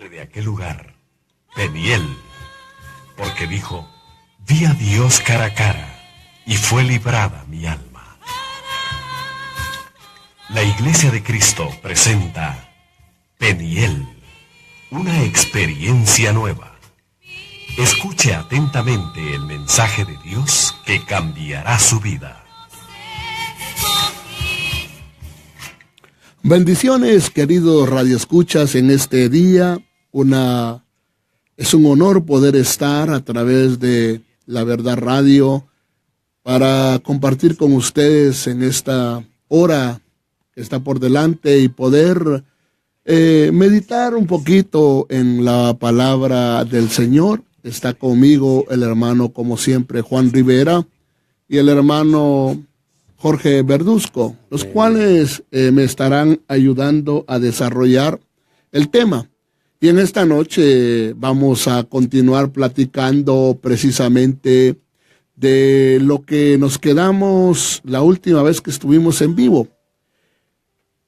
de aquel lugar, Peniel, porque dijo, vi a Dios cara a cara, y fue librada mi alma. La Iglesia de Cristo presenta Peniel, una experiencia nueva. Escuche atentamente el mensaje de Dios que cambiará su vida. Bendiciones, queridos radioescuchas, en este día. Es un honor poder estar a través de La Verdad Radio para compartir con ustedes en esta hora que está por delante y poder meditar un poquito en la palabra del Señor. Está conmigo el hermano, como siempre, Juan Rivera, y el hermano Jorge Verduzco, los cuales me estarán ayudando a desarrollar el tema. Y en esta noche vamos a continuar platicando precisamente de lo que nos quedamos la última vez que estuvimos en vivo.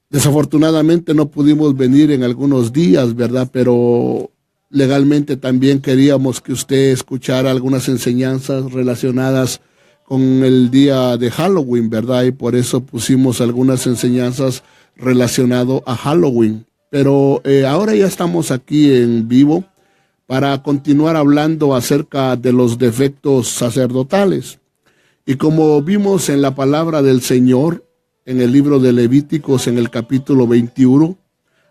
Desafortunadamente no pudimos venir en algunos días, ¿verdad? Pero legalmente también queríamos que usted escuchara algunas enseñanzas relacionadas con el día de Halloween, ¿verdad? Y por eso pusimos algunas enseñanzas relacionadas a Halloween. Pero ahora ya estamos aquí en vivo para continuar hablando acerca de los defectos sacerdotales. Y como vimos en la palabra del Señor, en el libro de Levíticos, en el capítulo 21,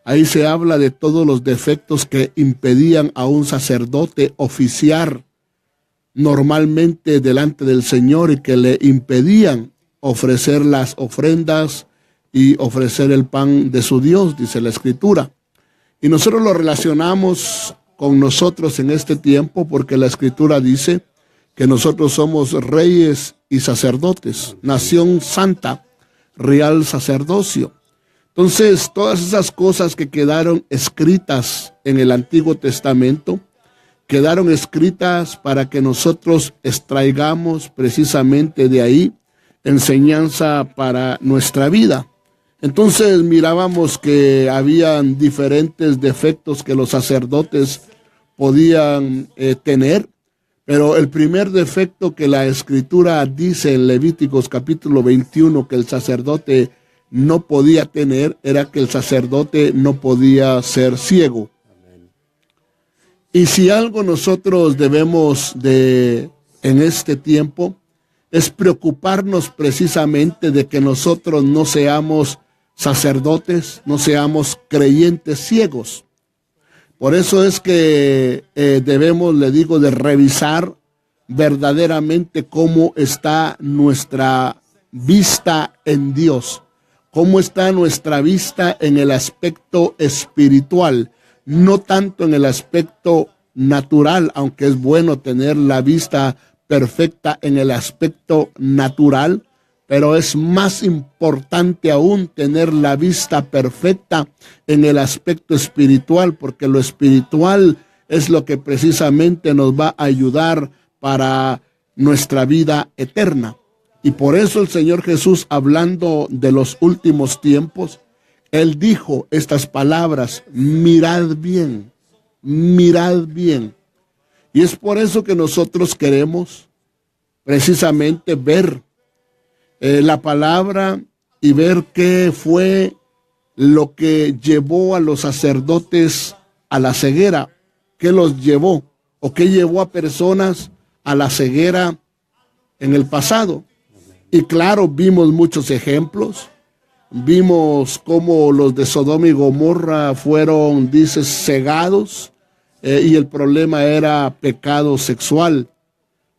ahí se habla de todos los defectos que impedían a un sacerdote oficiar normalmente delante del Señor y que le impedían ofrecer las ofrendas y ofrecer el pan de su Dios, dice la Escritura. Y nosotros lo relacionamos con nosotros en este tiempo porque la Escritura dice que nosotros somos reyes y sacerdotes, nación santa, real sacerdocio. Entonces, todas esas cosas que quedaron escritas en el Antiguo Testamento, quedaron escritas para que nosotros extraigamos precisamente de ahí enseñanza para nuestra vida. Entonces mirábamos que habían diferentes defectos que los sacerdotes podían tener, pero el primer defecto que la Escritura dice en Levíticos capítulo 21 que el sacerdote no podía tener era que el sacerdote no podía ser ciego. Y si algo nosotros debemos de en este tiempo es preocuparnos precisamente de que nosotros no seamos sacerdotes, no seamos creyentes ciegos. Por eso es que debemos, le digo, de revisar verdaderamente cómo está nuestra vista en Dios, cómo está nuestra vista en el aspecto espiritual, no tanto en el aspecto natural, aunque es bueno tener la vista perfecta en el aspecto natural, pero es más importante aún tener la vista perfecta en el aspecto espiritual, porque lo espiritual es lo que precisamente nos va a ayudar para nuestra vida eterna. Y por eso el Señor Jesús, hablando de los últimos tiempos, Él dijo estas palabras: mirad bien, mirad bien. Y es por eso que nosotros queremos precisamente ver la palabra y ver qué fue lo que llevó a los sacerdotes a la ceguera, qué los llevó o qué llevó a personas a la ceguera en el pasado. Y claro, vimos muchos ejemplos. Vimos cómo los de Sodoma y Gomorra fueron, dice, cegados y el problema era pecado sexual.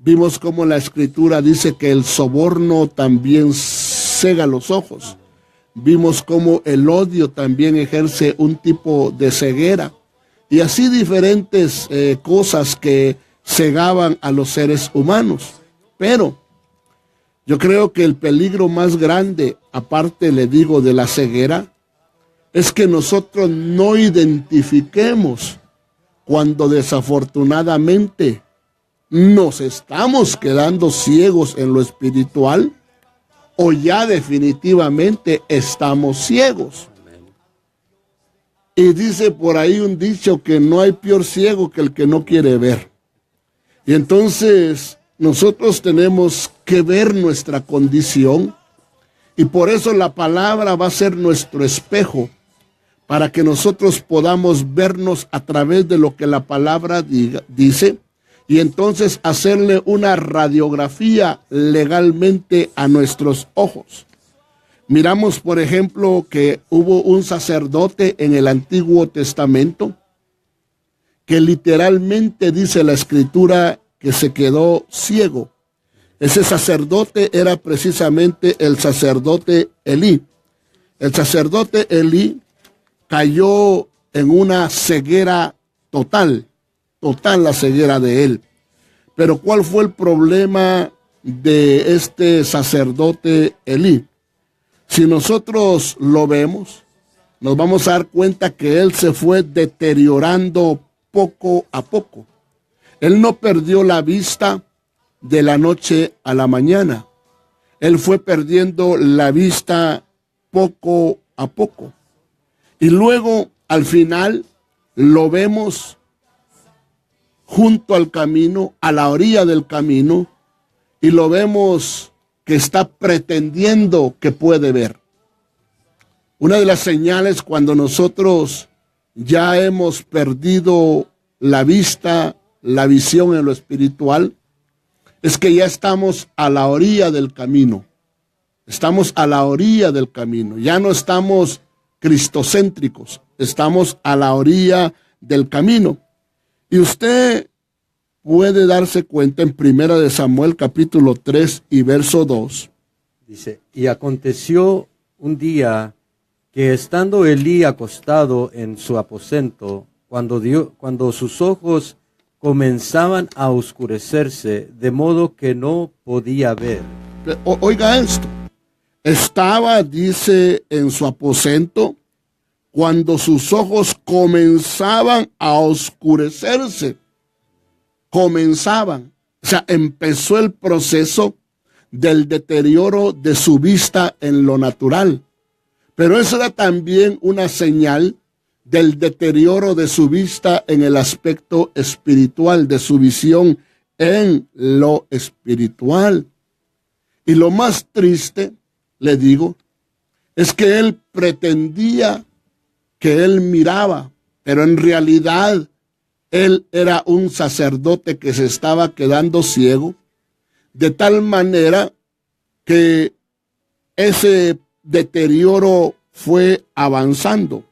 Vimos cómo la Escritura dice que el soborno también cega los ojos. Vimos cómo el odio también ejerce un tipo de ceguera. Y así diferentes cosas que cegaban a los seres humanos. Pero yo creo que el peligro más grande, aparte le digo de la ceguera, es que nosotros no identifiquemos cuando desafortunadamente nos estamos quedando ciegos en lo espiritual o ya definitivamente estamos ciegos. Y dice por ahí un dicho que no hay peor ciego que el que no quiere ver. Y entonces nosotros tenemos que ver nuestra condición, y por eso la palabra va a ser nuestro espejo, para que nosotros podamos vernos a través de lo que la palabra dice, y entonces hacerle una radiografía legalmente a nuestros ojos. Miramos, por ejemplo, que hubo un sacerdote en el Antiguo Testamento que literalmente dice la Escritura que se quedó ciego. Ese sacerdote era precisamente el sacerdote Elí. El sacerdote Elí cayó en una ceguera total la ceguera de él. Pero ¿cuál fue el problema de este sacerdote Elí? Si nosotros lo vemos, nos vamos a dar cuenta que él se fue deteriorando poco a poco. Él no perdió la vista de la noche a la mañana. Él fue perdiendo la vista poco a poco. Y luego, al final, lo vemos junto al camino, a la orilla del camino, y lo vemos que está pretendiendo que puede ver. Una de las señales cuando nosotros ya hemos perdido la vista, la visión en lo espiritual, es que ya estamos a la orilla del camino. Estamos a la orilla del camino. Ya no estamos cristocéntricos. Estamos a la orilla del camino. Y usted puede darse cuenta en 1 Samuel capítulo 3 y verso 2. Dice, y aconteció un día que estando Elí acostado en su aposento, cuando sus ojos comenzaban a oscurecerse, de modo que no podía ver. Oiga esto. Estaba, dice, en su aposento, cuando sus ojos comenzaban a oscurecerse. Comenzaban. O sea, empezó el proceso del deterioro de su vista en lo natural. Pero eso era también una señal del deterioro de su vista en el aspecto espiritual, de su visión en lo espiritual. Y lo más triste, le digo, es que él pretendía que él miraba, pero en realidad él era un sacerdote que se estaba quedando ciego, de tal manera que ese deterioro fue avanzando.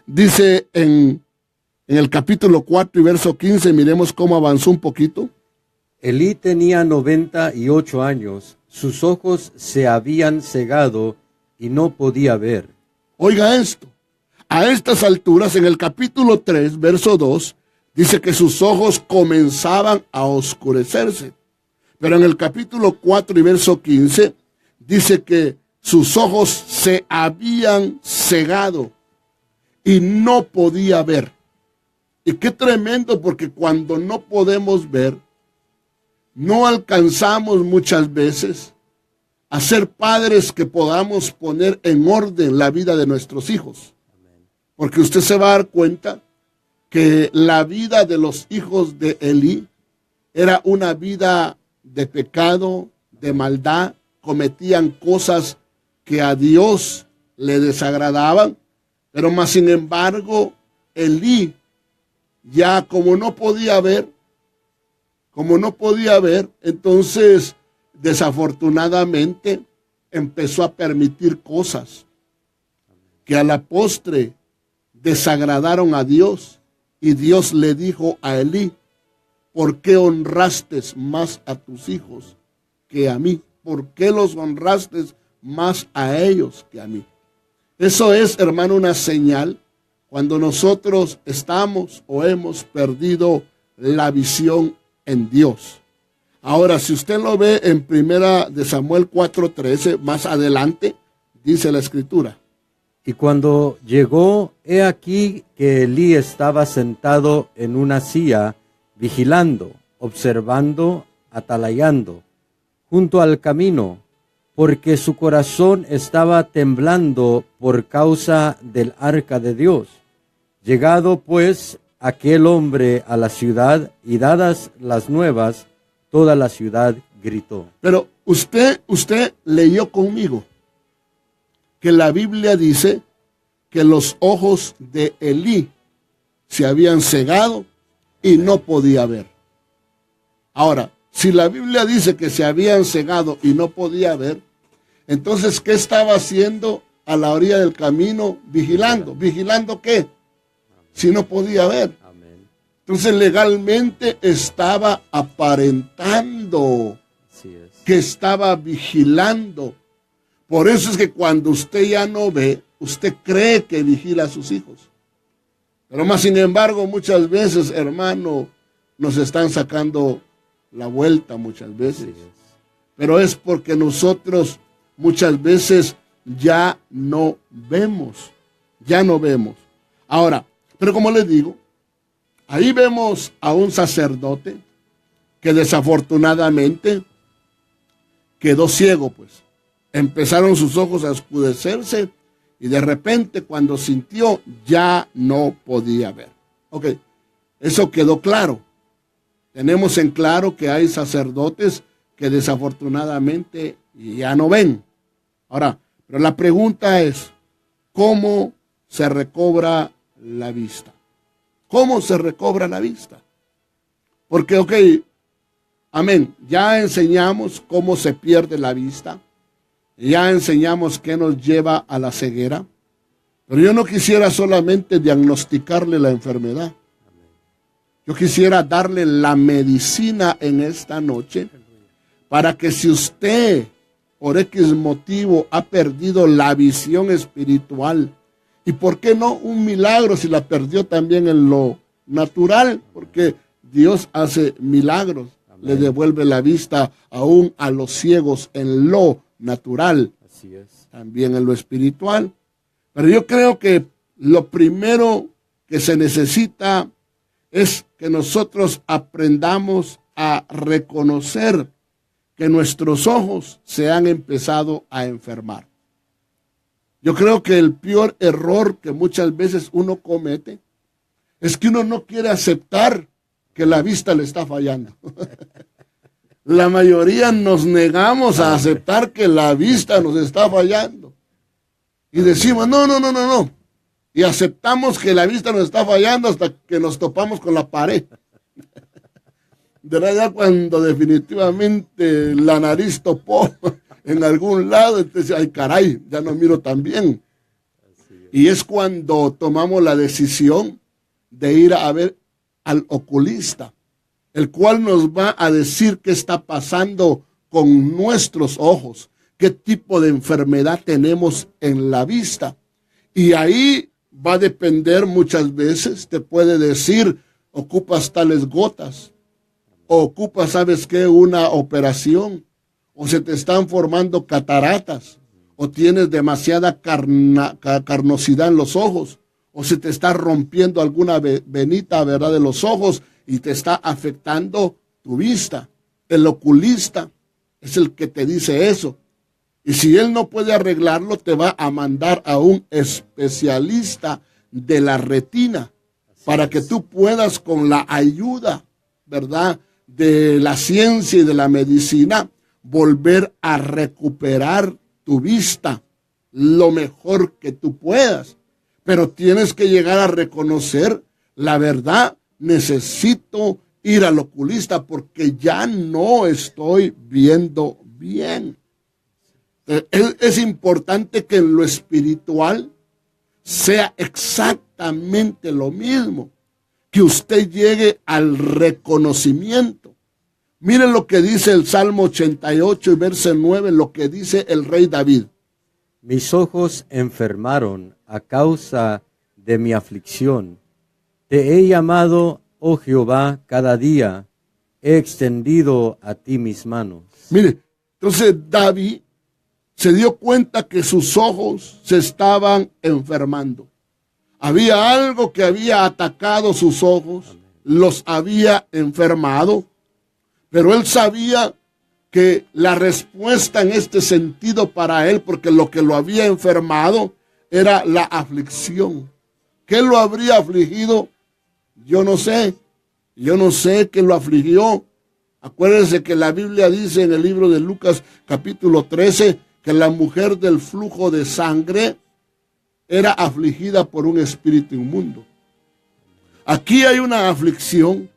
Dice en el capítulo 4 y verso 15, miremos cómo avanzó un poquito. Elí tenía 98 años, sus ojos se habían cegado y no podía ver. Oiga esto, a estas alturas, en el capítulo 3, verso 2, dice que sus ojos comenzaban a oscurecerse. Pero en el capítulo 4 y verso 15, dice que sus ojos se habían cegado y no podía ver. Y qué tremendo, porque cuando no podemos ver, no alcanzamos muchas veces a ser padres que podamos poner en orden la vida de nuestros hijos. Porque usted se va a dar cuenta que la vida de los hijos de Elí era una vida de pecado, de maldad, cometían cosas que a Dios le desagradaban, pero más sin embargo, Elí, ya como no podía ver, entonces desafortunadamente empezó a permitir cosas que a la postre desagradaron a Dios, y Dios le dijo a Elí: ¿por qué honraste más a tus hijos que a mí? ¿Por qué los honraste más a ellos que a mí? Eso es, hermano, una señal cuando nosotros estamos o hemos perdido la visión en Dios. Ahora, si usted lo ve en 1 Samuel 4:13, más adelante, dice la Escritura. Y cuando llegó, he aquí que Elí estaba sentado en una silla, vigilando, observando, atalayando, junto al camino, porque su corazón estaba temblando por causa del arca de Dios. Llegado pues aquel hombre a la ciudad y dadas las nuevas, toda la ciudad gritó. Pero usted leyó conmigo que la Biblia dice que los ojos de Elí se habían cegado y no podía ver. Ahora, si la Biblia dice que se habían cegado y no podía ver, entonces, ¿qué estaba haciendo a la orilla del camino? Vigilando. ¿Vigilando qué? Si no podía ver. Amén. Entonces, legalmente estaba aparentando Así es. que estaba vigilando. Por eso es que cuando usted ya no ve, usted cree que vigila a sus hijos. Pero más sin embargo, muchas veces, hermano, nos están sacando la vuelta muchas veces. Así es. Pero es porque nosotros muchas veces ya no vemos. Ya no vemos. Ahora, pero como les digo, ahí vemos a un sacerdote que desafortunadamente quedó ciego, pues. Empezaron sus ojos a oscurecerse y de repente cuando sintió ya no podía ver. Ok, eso quedó claro. Tenemos en claro que hay sacerdotes que desafortunadamente ya no ven. Ahora, pero la pregunta es, ¿cómo se recobra la vista? ¿Cómo se recobra la vista? Porque, ok, amén, ya enseñamos cómo se pierde la vista. Ya enseñamos qué nos lleva a la ceguera, pero yo no quisiera solamente diagnosticarle la enfermedad. Yo quisiera darle la medicina en esta noche para que si usted por X motivo ha perdido la visión espiritual, y por qué no un milagro si la perdió también en lo natural, porque Dios hace milagros, le devuelve la vista aún a los ciegos en lo natural, Así es. también en lo espiritual. Pero yo creo que lo primero que se necesita es que nosotros aprendamos a reconocer que nuestros ojos se han empezado a enfermar. Yo creo que el peor error que muchas veces uno comete es que uno no quiere aceptar que la vista le está fallando. La mayoría nos negamos a aceptar que la vista nos está fallando. Y decimos, no. Y aceptamos que la vista nos está fallando hasta que nos topamos con la pared. De verdad, cuando definitivamente la nariz topó en algún lado, entonces, ay caray, ya no miro tan bien. Y es cuando tomamos la decisión de ir a ver al oculista, el cual nos va a decir qué está pasando con nuestros ojos, qué tipo de enfermedad tenemos en la vista. Y ahí va a depender muchas veces, te puede decir, ocupas tales gotas, o ocupas, ¿sabes qué? Una operación, o se te están formando cataratas, o tienes demasiada carnosidad en los ojos, o se te está rompiendo alguna venita, ¿verdad?, de los ojos, y te está afectando tu vista. El oculista es el que te dice eso. Y si él no puede arreglarlo, te va a mandar a un especialista de la retina para que tú puedas, con la ayuda, ¿verdad?, de la ciencia y de la medicina, volver a recuperar tu vista lo mejor que tú puedas. Pero tienes que llegar a reconocer la verdad. Necesito ir al oculista porque ya no estoy viendo bien. Es importante que en lo espiritual sea exactamente lo mismo, que usted llegue al reconocimiento. Miren lo que dice el Salmo 88 y verso 9, lo que dice el rey David. Mis ojos enfermaron a causa de mi aflicción. Te he llamado, oh Jehová, cada día. He extendido a ti mis manos. Mire, entonces David se dio cuenta que sus ojos se estaban enfermando. Había algo que había atacado sus ojos, los había enfermado, pero él sabía que la respuesta en este sentido para él, porque lo que lo había enfermado era la aflicción. ¿Qué lo habría afligido? Yo no sé. Yo no sé qué lo afligió. Acuérdense que la Biblia dice en el libro de Lucas capítulo 13 que la mujer del flujo de sangre era afligida por un espíritu inmundo. Aquí hay una aflicción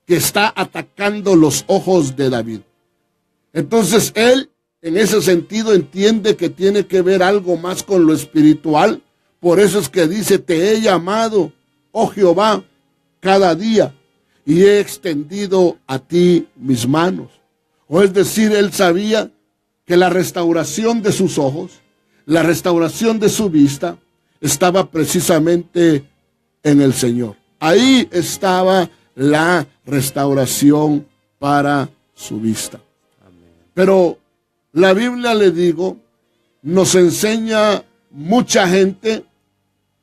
que está atacando los ojos de David. Entonces él, en ese sentido, entiende que tiene que ver algo más con lo espiritual. Por eso es que dice, te he llamado, oh Jehová, cada día, y he extendido a ti mis manos. O es decir, él sabía que la restauración de sus ojos, la restauración de su vista, estaba precisamente en el Señor. Ahí estaba la restauración para su vista. Pero la Biblia, le digo, nos enseña mucha gente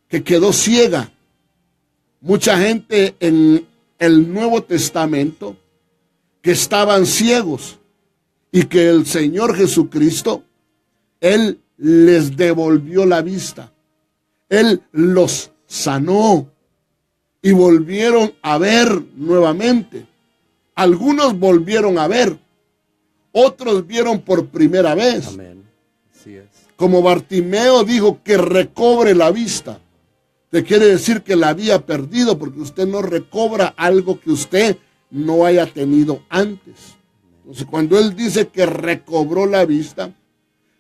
que quedó ciega. Mucha gente en el Nuevo Testamento que estaban ciegos y que el Señor Jesucristo, Él les devolvió la vista. Él los sanó y volvieron a ver nuevamente. Algunos volvieron a ver, otros vieron por primera vez. Amén. Así es. Como Bartimeo dijo, que recobre la vista. Te quiere decir que la había perdido, porque usted no recobra algo que usted no haya tenido antes. Entonces, cuando él dice que recobró la vista,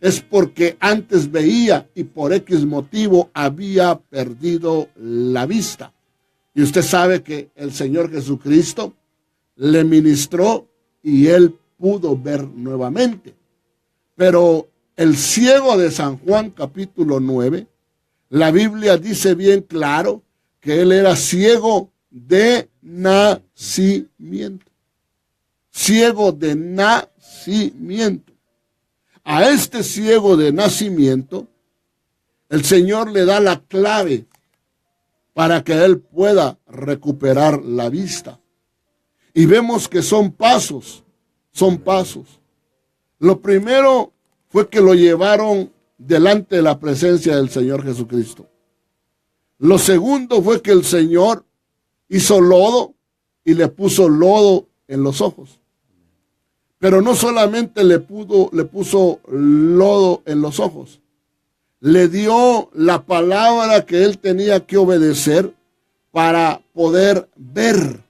es porque antes veía y por X motivo había perdido la vista. Y usted sabe que el Señor Jesucristo le ministró y él pudo ver nuevamente. Pero el ciego de San Juan capítulo 9, la Biblia dice bien claro que él era ciego de nacimiento. Ciego de nacimiento. A este ciego de nacimiento, el Señor le da la clave para que él pueda recuperar la vista. Y vemos que son pasos, son pasos. Lo primero fue que lo llevaron delante de la presencia del Señor Jesucristo. Lo segundo fue que el Señor hizo lodo y le puso lodo en los ojos. Pero no solamente le puso lodo en los ojos, le dio la palabra que él tenía que obedecer para poder ver.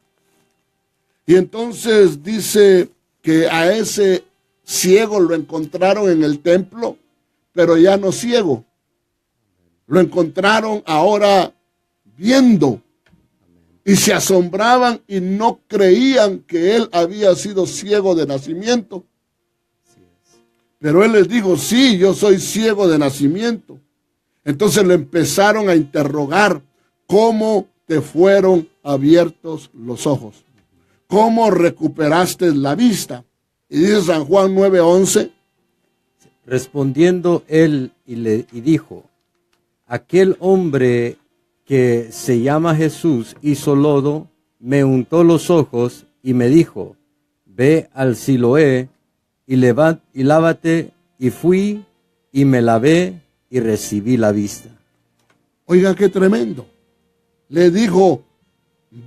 Y entonces dice que a ese ciego lo encontraron en el templo, pero ya no ciego. Lo encontraron ahora viendo. Y se asombraban y no creían que él había sido ciego de nacimiento. Pero él les dijo, sí, yo soy ciego de nacimiento. Entonces le empezaron a interrogar, ¿cómo te fueron abiertos los ojos? ¿Cómo recuperaste la vista? Y dice San Juan 9:11. Respondiendo él y dijo, aquel hombre que se llama Jesús hizo lodo, me untó los ojos y me dijo, ve al Siloé y lávate, y fui y me lavé y recibí la vista. Oiga, qué tremendo. Le dijo,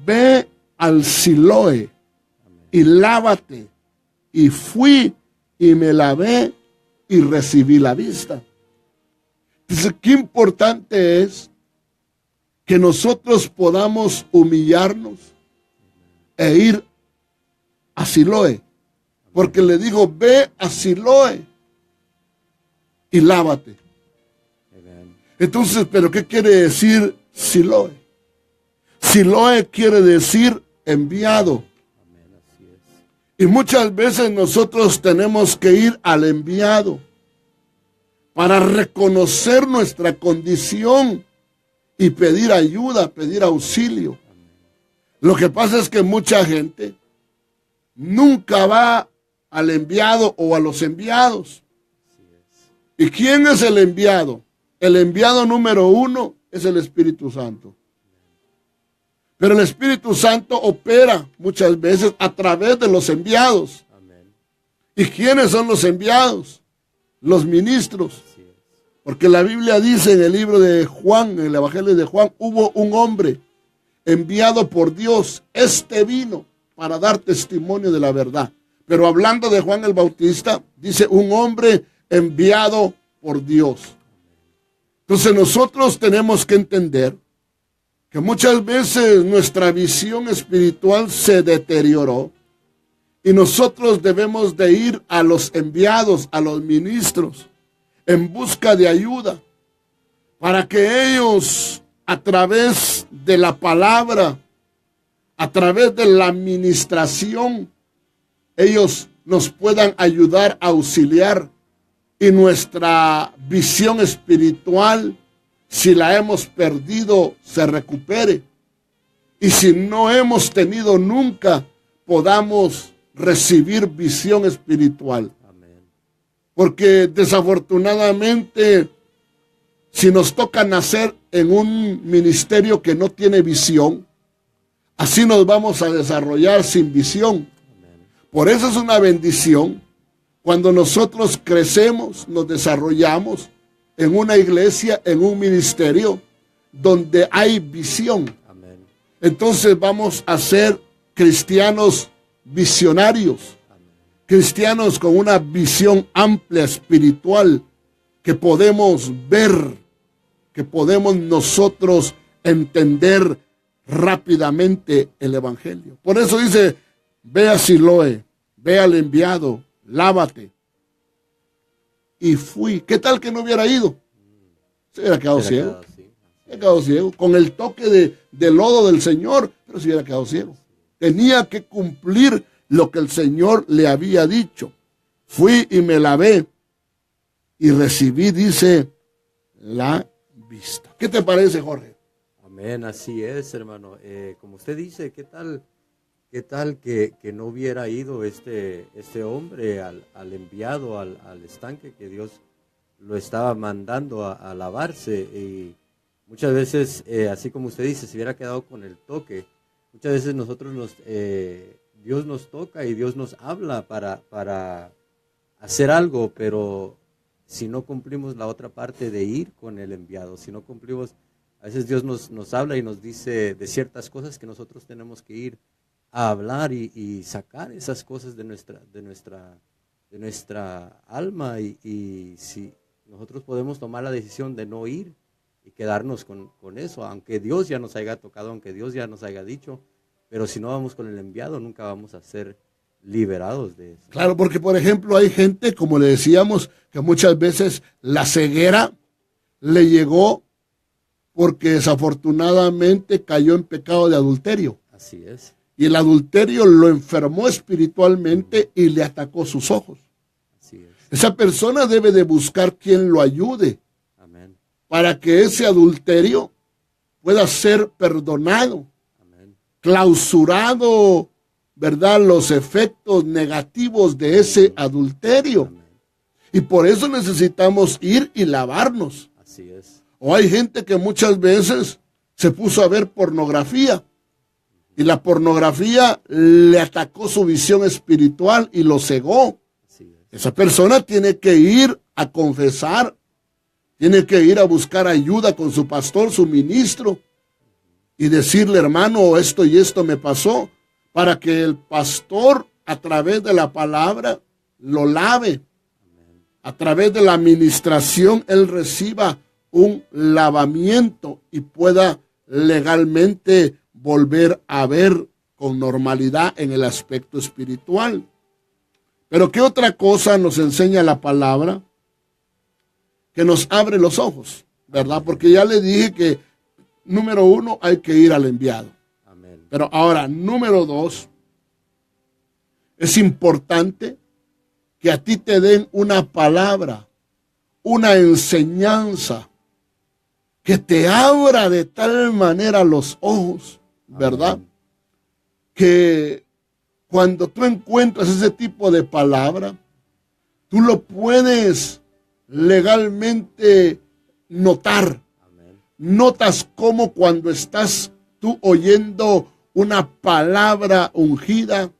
ve al Siloé y lávate, y fui y me lavé y recibí la vista. Dice, qué importante es que nosotros podamos humillarnos e ir a Siloé. Porque le digo, ve a Siloé y lávate. Entonces, ¿pero qué quiere decir Siloé? Siloé quiere decir enviado. Y muchas veces nosotros tenemos que ir al enviado para reconocer nuestra condición y pedir ayuda, pedir auxilio. Lo que pasa es que mucha gente nunca va al enviado o a los enviados. ¿Y quién es el enviado? El enviado número 1 es el Espíritu Santo. Pero el Espíritu Santo opera muchas veces a través de los enviados. ¿Y quiénes son los enviados? Los ministros. Porque la Biblia dice en el libro de Juan, en el Evangelio de Juan, hubo un hombre enviado por Dios. Este vino para dar testimonio de la verdad. Pero hablando de Juan el Bautista, dice un hombre enviado por Dios. Entonces nosotros tenemos que entender que muchas veces nuestra visión espiritual se deterioró y nosotros debemos de ir a los enviados, a los ministros, en busca de ayuda, para que ellos, a través de la palabra, a través de la administración, ellos nos puedan ayudar a auxiliar y nuestra visión espiritual, si la hemos perdido, se recupere. Y si no hemos tenido nunca, podamos recibir visión espiritual. Amén. Porque desafortunadamente, si nos toca nacer en un ministerio que no tiene visión, así nos vamos a desarrollar sin visión. Amén. Por eso es una bendición cuando nosotros crecemos, nos desarrollamos en una iglesia, en un ministerio donde hay visión. Amén. Entonces vamos a ser cristianos visionarios, cristianos con una visión amplia espiritual, que podemos ver, que podemos nosotros entender rápidamente el evangelio. Por eso dice, ve a Siloé, ve al enviado, lávate. Y fui. ¿Qué tal que no hubiera ido? Se hubiera quedado ciego. Se hubiera quedado ciego. Con el toque de lodo del Señor, pero se hubiera quedado ciego. Tenía que cumplir lo que el Señor le había dicho. Fui y me lavé y recibí, dice, la vista. ¿Qué te parece, Jorge? Amén, así es, hermano. Como usted dice, ¿qué tal que no hubiera ido este hombre al enviado, al estanque que Dios lo estaba mandando a lavarse? Y muchas veces, así como usted dice, se hubiera quedado con el toque. Muchas veces nosotros Dios nos toca y Dios nos habla para hacer algo, pero si no cumplimos la otra parte de ir con el enviado, si no cumplimos, a veces Dios nos habla y nos dice de ciertas cosas que nosotros tenemos que ir a hablar y sacar esas cosas de nuestra alma, y si nosotros podemos tomar la decisión de no ir y quedarnos con eso, aunque Dios ya nos haya tocado, aunque Dios ya nos haya dicho, pero si no vamos con el enviado, nunca vamos a ser liberados de eso. Claro, porque por ejemplo hay gente, como le decíamos, que muchas veces la ceguera le llegó porque desafortunadamente cayó en pecado de adulterio. Así es. Y el adulterio lo enfermó espiritualmente y le atacó sus ojos. Así es. Esa persona debe de buscar quien lo ayude. Amén. Para que ese adulterio pueda ser perdonado. Amén. Clausurado, ¿verdad?, los efectos negativos de ese adulterio. Amén. Y por eso necesitamos ir y lavarnos. Así es. O hay gente que muchas veces se puso a ver pornografía y la pornografía le atacó su visión espiritual y lo cegó. Así es. Esa persona tiene que ir a confesar, tiene que ir a buscar ayuda con su pastor, su ministro, y decirle, hermano, esto y esto me pasó, para que el pastor, a través de la palabra, lo lave. A través de la administración, él reciba un lavamiento y pueda legalmente volver a ver con normalidad en el aspecto espiritual. Pero ¿qué otra cosa nos enseña la palabra? Que nos abre los ojos, ¿verdad? Porque ya le dije que, número 1, hay que ir al enviado. Amén. Pero ahora, número 2, es importante que a ti te den una palabra, una enseñanza, que te abra de tal manera los ojos, ¿verdad? Amén. Que cuando tú encuentras ese tipo de palabra, tú lo puedes legalmente notar. Amén. Notas cómo cuando estás tú oyendo una palabra ungida,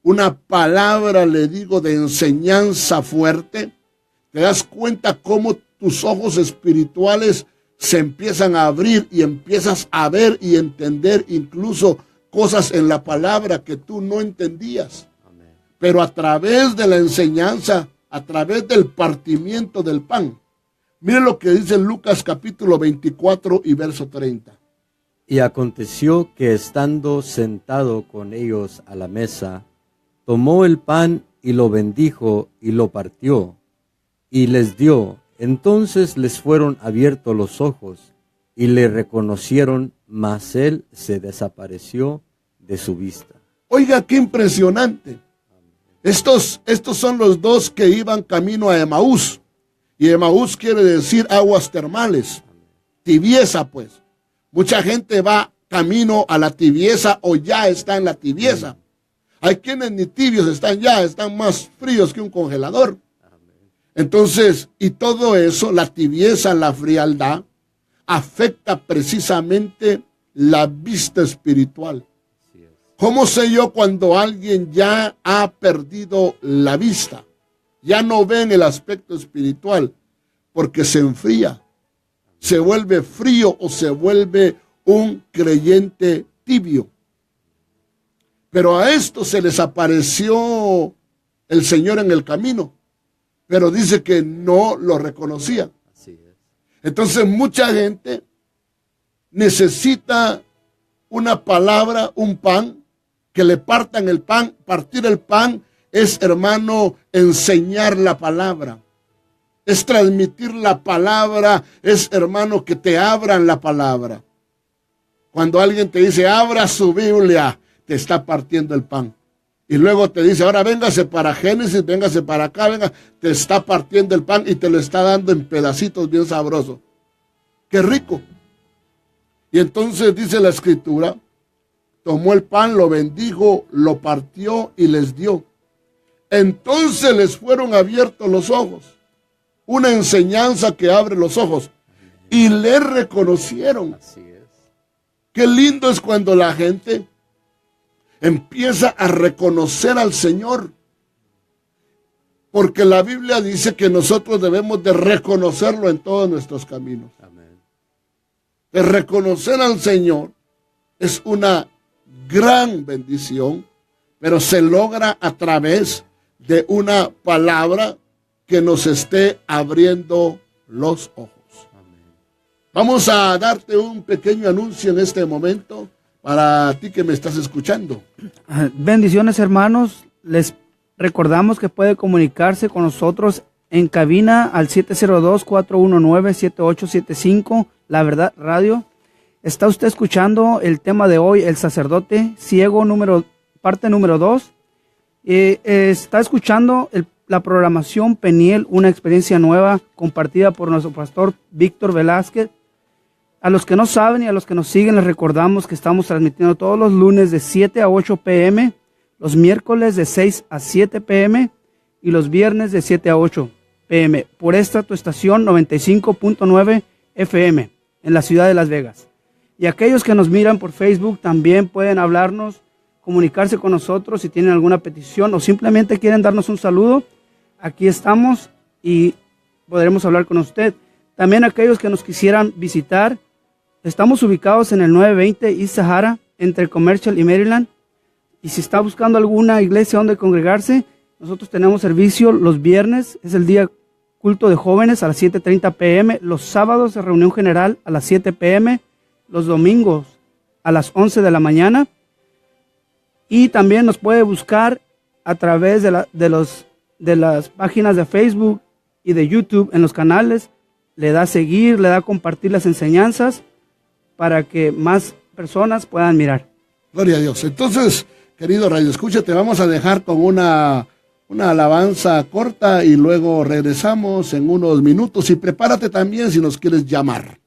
una palabra, le digo, de enseñanza fuerte, te das cuenta cómo tus ojos espirituales se empiezan a abrir y empiezas a ver y entender incluso cosas en la palabra que tú no entendías. Amén. Pero a través de la enseñanza, a través del partimiento del pan. Mire lo que dice Lucas capítulo 24 y verso 30. Y aconteció que estando sentado con ellos a la mesa, tomó el pan y lo bendijo y lo partió y les dio. Entonces les fueron abiertos los ojos y le reconocieron, mas él se desapareció de su vista. Oiga, qué impresionante. Estos son los dos que iban camino a Emaús. Y Emaús quiere decir aguas termales. Tibieza, pues. Mucha gente va camino a la tibieza o ya está en la tibieza. Hay quienes ni tibios están ya, están más fríos que un congelador. Entonces, y todo eso, la tibieza, la frialdad, afecta precisamente la vista espiritual. ¿Cómo sé yo cuando alguien ya ha perdido la vista? Ya no ve en el aspecto espiritual, porque se enfría, se vuelve frío o se vuelve un creyente tibio. Pero a esto se les apareció el Señor en el camino, pero dice que no lo reconocían. Así es. Entonces mucha gente necesita una palabra, un pan, que le partan el pan. Partir el pan es, hermano, enseñar la palabra. Es transmitir la palabra, es, hermano, que te abran la palabra. Cuando alguien te dice, abra su Biblia, te está partiendo el pan. Y luego te dice, ahora véngase para Génesis, véngase para acá, venga, te está partiendo el pan y te lo está dando en pedacitos bien sabrosos. ¡Qué rico! Y entonces dice la Escritura, tomó el pan, lo bendijo, lo partió y les dio. Entonces les fueron abiertos los ojos. Una enseñanza que abre los ojos. Y le reconocieron. Así es. Qué lindo es cuando la gente empieza a reconocer al Señor. Porque la Biblia dice que nosotros debemos de reconocerlo en todos nuestros caminos. Amén. De reconocer al Señor es una gran bendición, pero se logra a través de una palabra que nos esté abriendo los ojos. Amén. Vamos a darte un pequeño anuncio en este momento para ti que me estás escuchando. Bendiciones, hermanos. Les recordamos que puede comunicarse con nosotros en cabina al 702-419-7875, La Verdad Radio. Está usted escuchando el tema de hoy, el sacerdote ciego, parte número 2. Está escuchando la programación Peniel, una experiencia nueva compartida por nuestro pastor Víctor Velázquez. A los que no saben y a los que nos siguen les recordamos que estamos transmitiendo todos los lunes de 7 a 8 p.m., los miércoles de 6 a 7 p.m. y los viernes de 7 a 8 p.m. por esta tu estación 95.9 FM en la ciudad de Las Vegas. Y aquellos que nos miran por Facebook también pueden hablarnos, comunicarse con nosotros si tienen alguna petición o simplemente quieren darnos un saludo. Aquí estamos y podremos hablar con usted. También aquellos que nos quisieran visitar, estamos ubicados en el 920 East Sahara, entre Commercial y Maryland. Y si está buscando alguna iglesia donde congregarse, nosotros tenemos servicio los viernes, es el día culto de jóvenes a las 7:30 p.m., los sábados de reunión general a las 7 p.m., los domingos a las 11 de la mañana. Y también nos puede buscar a través de las páginas de Facebook y de YouTube en los canales. Le da a seguir, le da a compartir las enseñanzas para que más personas puedan mirar. Gloria a Dios. Entonces, querido Radio Escucha, te vamos a dejar con una alabanza corta y luego regresamos en unos minutos. Y prepárate también si nos quieres llamar.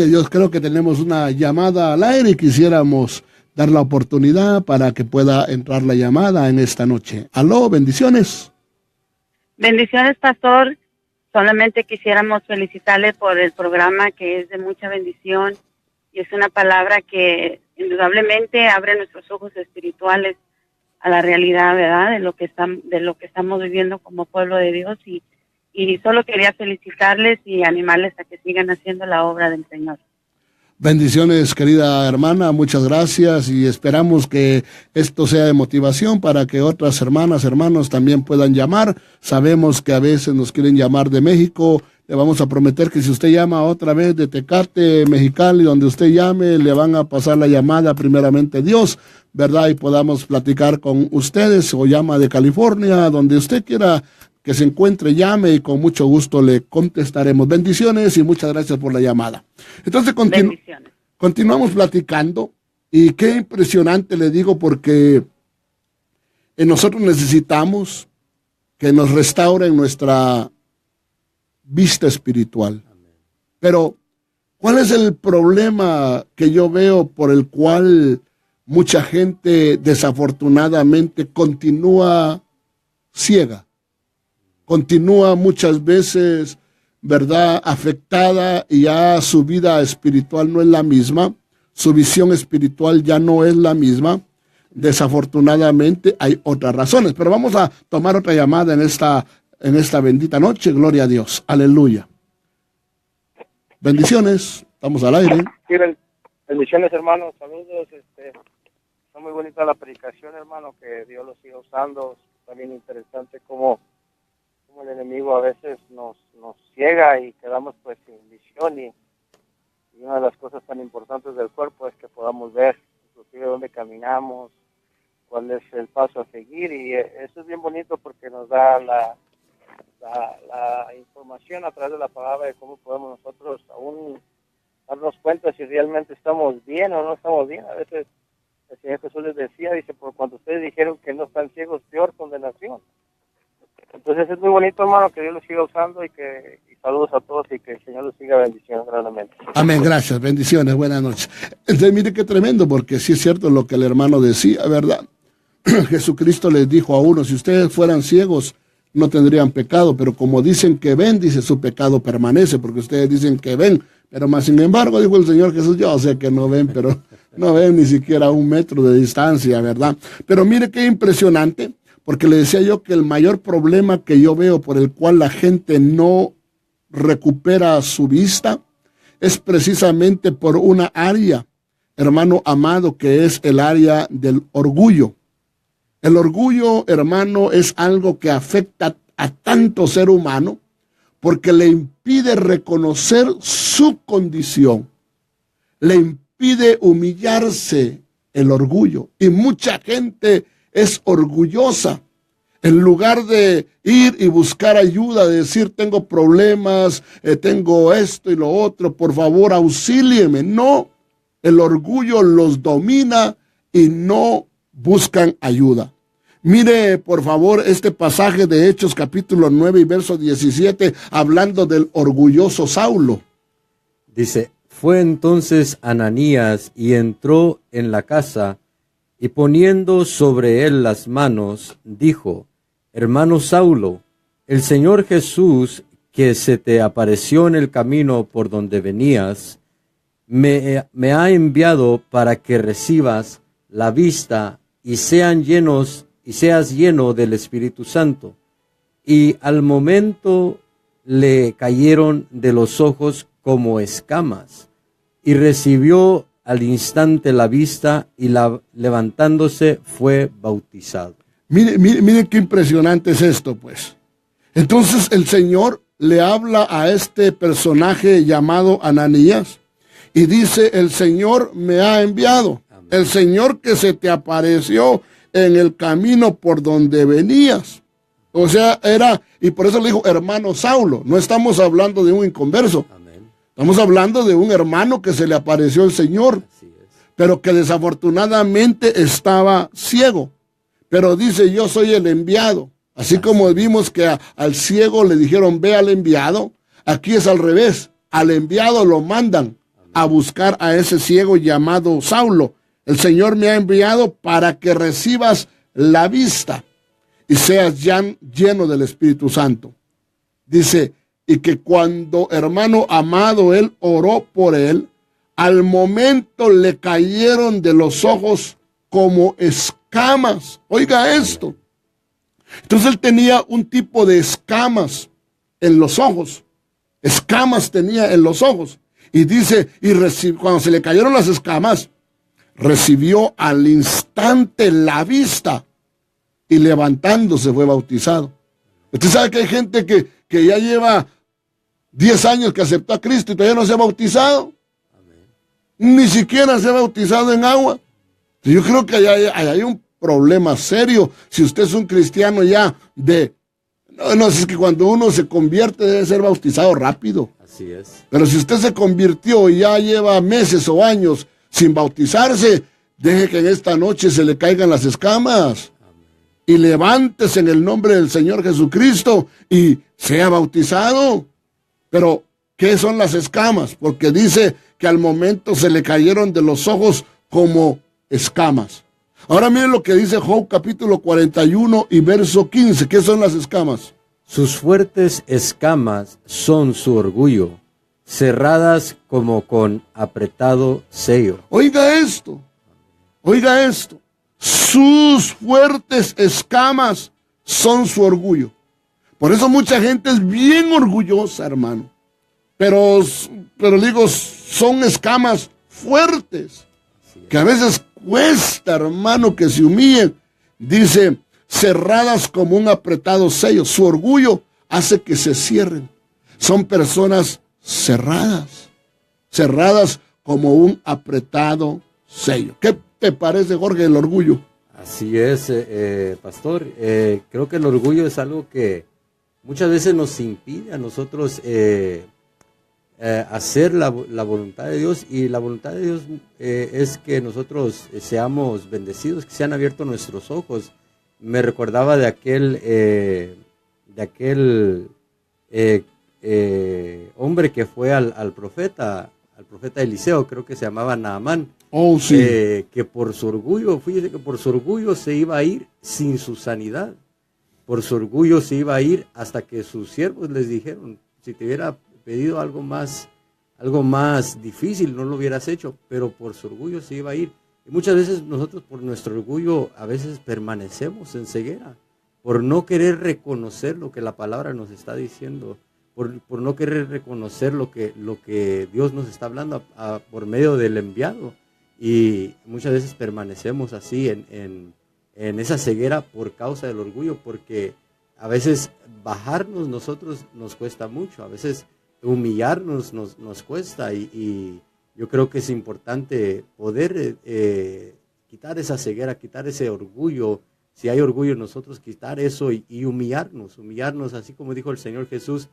Gloria a Dios, creo que tenemos una llamada al aire y quisiéramos dar la oportunidad para que pueda entrar la llamada en esta noche. Aló, bendiciones. Bendiciones, pastor. Solamente quisiéramos felicitarle por el programa, que es de mucha bendición y es una palabra que indudablemente abre nuestros ojos espirituales a la realidad, ¿verdad? De lo que estamos viviendo como pueblo de Dios, y solo quería felicitarles y animarles a que sigan haciendo la obra del Señor. Bendiciones, querida hermana, muchas gracias y esperamos que esto sea de motivación para que otras hermanas, hermanos también puedan llamar. Sabemos que a veces nos quieren llamar de México. Le vamos a prometer que si usted llama otra vez de Tecate, Mexicali, donde usted llame, le van a pasar la llamada primeramente Dios, ¿verdad? Y podamos platicar con ustedes, o llama de California, donde usted quiera que se encuentre, llame y con mucho gusto le contestaremos. Bendiciones y muchas gracias por la llamada. Entonces continuamos platicando y qué impresionante le digo, porque nosotros necesitamos que nos restauren nuestra vista espiritual. Pero ¿cuál es el problema que yo veo por el cual mucha gente desafortunadamente continúa ciega? Continúa muchas veces, ¿verdad?, afectada, y ya su vida espiritual no es la misma, su visión espiritual ya no es la misma. Desafortunadamente hay otras razones, pero vamos a tomar otra llamada en esta bendita noche. Gloria a Dios, aleluya. Bendiciones, estamos al aire. Sí, bendiciones, hermanos, saludos. Está muy bonita la predicación, hermano, que Dios lo siga usando. Está bien interesante cómo el enemigo a veces nos ciega y quedamos pues sin visión, y una de las cosas tan importantes del cuerpo es que podamos ver inclusive dónde caminamos, cuál es el paso a seguir, y eso es bien bonito porque nos da la información a través de la palabra de cómo podemos nosotros aún darnos cuenta si realmente estamos bien o no estamos bien. A veces el Señor Jesús les decía, dice, por cuando ustedes dijeron que no están ciegos, peor condenación. Entonces es muy bonito, hermano, que Dios lo siga usando, y saludos a todos, y que el Señor los siga bendiciendo grandemente. Amén, gracias, bendiciones, buenas noches. Entonces mire qué tremendo, porque sí es cierto lo que el hermano decía, ¿verdad? Jesucristo les dijo a uno, si ustedes fueran ciegos no tendrían pecado, pero como dicen que ven, dice, su pecado permanece, porque ustedes dicen que ven, pero más sin embargo, dijo el Señor Jesús, yo sé que no ven, pero no ven ni siquiera a 1 metro de distancia, ¿verdad? Pero mire qué impresionante, porque le decía yo que el mayor problema que yo veo por el cual la gente no recupera su vista es precisamente por una área, hermano amado, que es el área del orgullo. El orgullo, hermano, es algo que afecta a tanto ser humano porque le impide reconocer su condición, le impide humillarse el orgullo. Y mucha gente es orgullosa. En lugar de ir y buscar ayuda, de decir, tengo problemas, tengo esto y lo otro, por favor, auxílieme. No, el orgullo los domina y no buscan ayuda. Mire, por favor, este pasaje de Hechos, capítulo 9 y verso 17, hablando del orgulloso Saulo. Dice, fue entonces Ananías y entró en la casa, y poniendo sobre él las manos, dijo, hermano Saulo, el Señor Jesús, que se te apareció en el camino por donde venías, me ha enviado para que recibas la vista y seas lleno del Espíritu Santo. Y al momento le cayeron de los ojos como escamas, y recibió al instante la vista, y levantándose fue bautizado. Mire qué impresionante es esto, pues. Entonces el Señor le habla a este personaje llamado Ananías y dice, el Señor me ha enviado. Amén. El Señor que se te apareció en el camino por donde venías. O sea, y por eso le dijo hermano Saulo. No estamos hablando de un inconverso. Amén. Estamos hablando de un hermano que se le apareció el Señor, pero que desafortunadamente estaba ciego. Pero dice, yo soy el enviado. Así como vimos que al ciego le dijeron, ve al enviado, aquí es al revés. Al enviado lo mandan. a buscar a ese ciego llamado Saulo. El Señor me ha enviado para que recibas la vista y seas ya lleno del Espíritu Santo. Dice, y que cuando, hermano amado, él oró por él, al momento le cayeron de los ojos como escamas. Oiga esto. Entonces él tenía un tipo de escamas en los ojos. Escamas tenía en los ojos. Y dice, cuando se le cayeron las escamas, recibió al instante la vista y levantándose fue bautizado. Usted sabe que hay gente que ya lleva 10 años que aceptó a Cristo y todavía no se ha bautizado. Ni siquiera se ha bautizado en agua. Yo creo que hay un problema serio. Si usted es un cristiano ya no, es que cuando uno se convierte debe ser bautizado rápido. Así es. Pero si usted se convirtió y ya lleva meses o años sin bautizarse, deje que en esta noche se le caigan las escamas. Amén. Y levántese en el nombre del Señor Jesucristo y sea bautizado. Pero, ¿qué son las escamas? Porque dice que al momento se le cayeron de los ojos como escamas. Ahora miren lo que dice Job capítulo 41 y verso 15. ¿Qué son las escamas? Sus fuertes escamas son su orgullo, cerradas como con apretado sello. Oiga esto, oiga esto. Sus fuertes escamas son su orgullo. Por eso mucha gente es bien orgullosa, hermano. Pero digo, son escamas fuertes, que a veces cuesta, hermano, que se humillen. Dice, cerradas como un apretado sello. Su orgullo hace que se cierren. Son personas cerradas como un apretado sello. ¿Qué te parece, Jorge, el orgullo? Así es, pastor. Creo que el orgullo es algo que muchas veces nos impide a nosotros hacer la voluntad de Dios, y la voluntad de Dios es que nosotros seamos bendecidos, que sean abiertos nuestros ojos. Me recordaba de aquel hombre que fue al profeta Eliseo, creo que se llamaba Naamán. Oh, sí. Que por su orgullo, fíjese que por su orgullo se iba a ir sin su sanidad. Por su orgullo se iba a ir hasta que sus siervos les dijeron, si te hubiera pedido algo más difícil, no lo hubieras hecho, pero por su orgullo se iba a ir. Y muchas veces nosotros por nuestro orgullo a veces permanecemos en ceguera, por no querer reconocer lo que la palabra nos está diciendo, por no querer reconocer lo que Dios nos está hablando por medio del enviado. Y muchas veces permanecemos así en esa ceguera por causa del orgullo, porque a veces bajarnos nosotros nos cuesta mucho, a veces humillarnos nos cuesta, y yo creo que es importante poder quitar esa ceguera, quitar ese orgullo. Si hay orgullo en nosotros, quitar eso y humillarnos, así como dijo el Señor Jesús,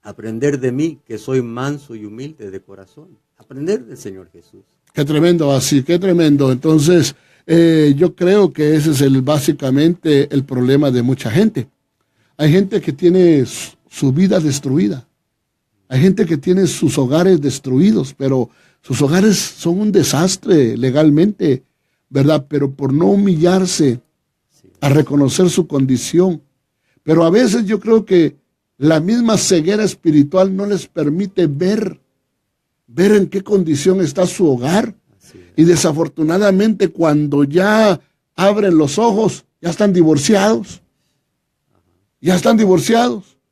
aprender de mí, que soy manso y humilde de corazón. Aprender del Señor Jesús. Qué tremendo, así, qué tremendo. Entonces, yo creo que ese es básicamente el problema de mucha gente. Hay gente que tiene su vida destruida. Hay gente que tiene sus hogares destruidos, pero sus hogares son un desastre legalmente, ¿verdad? Pero por no humillarse a reconocer su condición. Pero a veces yo creo que la misma ceguera espiritual no les permite ver en qué condición está su hogar. Y desafortunadamente cuando ya abren los ojos, ya están divorciados.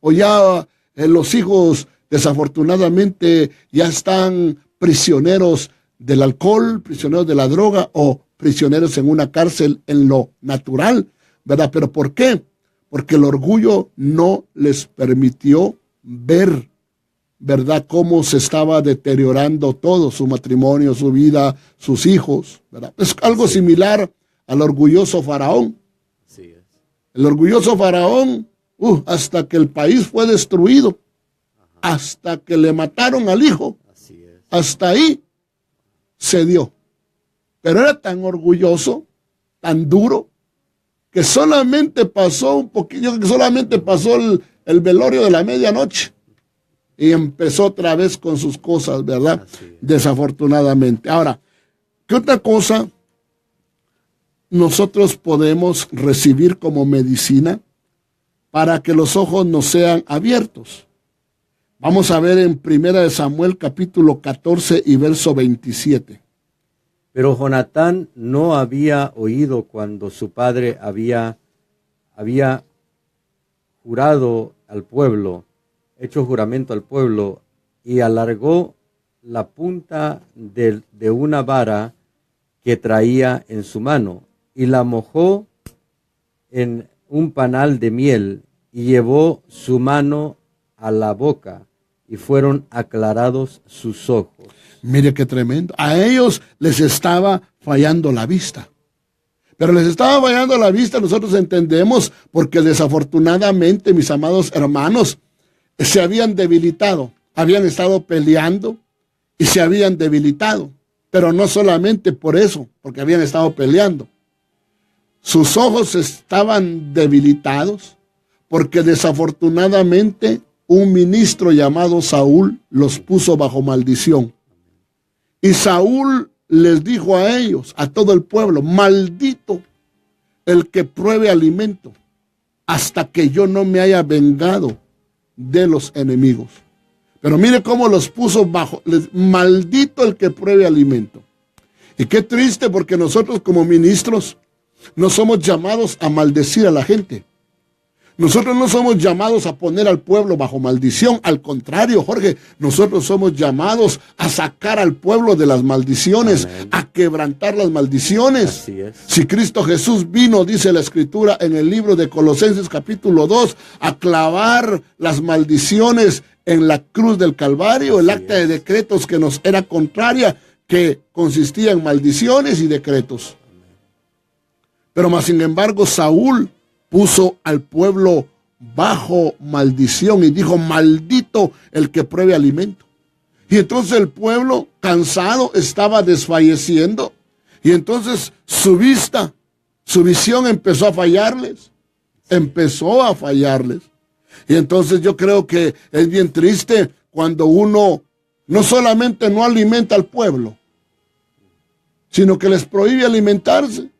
O ya los hijos desafortunadamente ya están prisioneros del alcohol, prisioneros de la droga o prisioneros en una cárcel en lo natural, ¿verdad? ¿Pero por qué? Porque el orgullo no les permitió ver, ¿verdad?, cómo se estaba deteriorando todo, su matrimonio, su vida, sus hijos, ¿verdad? Es algo similar al orgulloso Faraón. Sí es. El orgulloso Faraón, hasta que el país fue destruido, hasta que le mataron al hijo, hasta ahí se dio. Pero era tan orgulloso, tan duro, que solamente pasó un poquito, que solamente pasó el velorio de la medianoche. y empezó otra vez con sus cosas, ¿verdad? Así es. Desafortunadamente. Ahora, ¿qué otra cosa nosotros podemos recibir como medicina para que los ojos nos sean abiertos? Vamos a ver en 1 Samuel capítulo 14 y verso 27. Pero Jonatán no había oído cuando su padre había jurado al pueblo, hecho juramento al pueblo, y alargó la punta de una vara que traía en su mano, y la mojó en un panal de miel, y llevó su mano a la boca, y fueron aclarados sus ojos. Mire qué tremendo. A ellos les estaba fallando la vista. Pero les estaba fallando la vista, nosotros entendemos, porque desafortunadamente, mis amados hermanos, se habían debilitado, habían estado peleando y se habían debilitado. Pero no solamente por eso, porque habían estado peleando. Sus ojos estaban debilitados porque desafortunadamente un ministro llamado Saúl los puso bajo maldición. Y Saúl les dijo a ellos, a todo el pueblo: maldito el que pruebe alimento hasta que yo no me haya vengado de los enemigos. Pero mire cómo los puso bajo, maldito el que pruebe alimento. Y qué triste, porque nosotros como ministros no somos llamados a maldecir a la gente. Nosotros no somos llamados a poner al pueblo bajo maldición. Al contrario, Jorge, nosotros somos llamados a sacar al pueblo de las maldiciones, amén, a quebrantar las maldiciones. Así es. Si Cristo Jesús vino, dice la Escritura en el libro de Colosenses capítulo 2, a clavar las maldiciones en la cruz del Calvario, el acta de decretos que nos era contraria, que consistía en maldiciones y decretos. Pero más sin embargo, Saúl puso al pueblo bajo maldición y dijo: maldito el que pruebe alimento. Y entonces el pueblo, cansado, estaba desfalleciendo. Y entonces su visión empezó a fallarles. Empezó a fallarles. Y entonces yo creo que es bien triste cuando uno no solamente no alimenta al pueblo, sino que les prohíbe alimentarse.